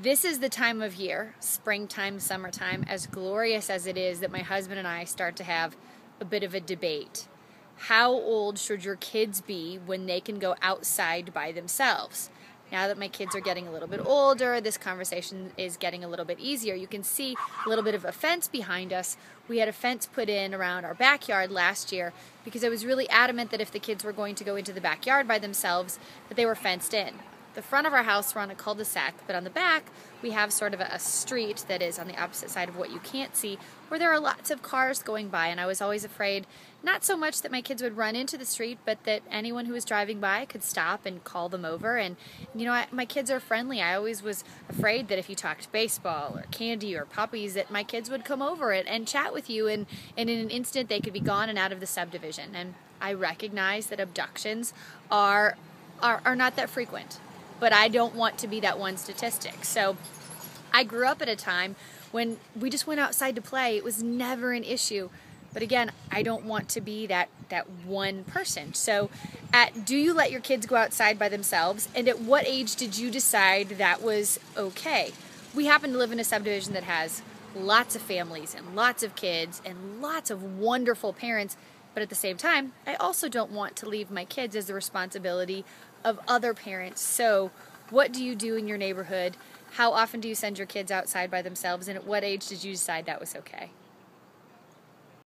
This is the time of year, springtime, summertime, as glorious as it is, that my husband and I start to have a bit of a debate. How old should your kids be when they can go outside by themselves? Now that my kids are getting a little bit older, this conversation is getting a little bit easier. You can see a little bit of a fence behind us. We had a fence put in around our backyard last year because I was really adamant that if the kids were going to go into the backyard by themselves, that they were fenced in. The front of our house, we're on a cul-de-sac, but on the back we have sort of a street that is on the opposite side of what you can't see, where there are lots of cars going by, and I was always afraid, not so much that my kids would run into the street, but that anyone who was driving by could stop and call them over. And my kids are friendly. I always was afraid that if you talked baseball or candy or puppies, that my kids would come over and chat with you, and in an instant they could be gone and out of the subdivision. And I recognize that abductions are not that frequent, but I don't want to be that one statistic. So I grew up at a time when we just went outside to play. It was never an issue. But again, I don't want to be that one person. So do you let your kids go outside by themselves? And at what age did you decide that was okay? We happen to live in a subdivision that has lots of families and lots of kids and lots of wonderful parents. But at the same time, I also don't want to leave my kids as the responsibility of other parents. So what do you do in your neighborhood? How often do you send your kids outside by themselves? And at what age did you decide that was okay?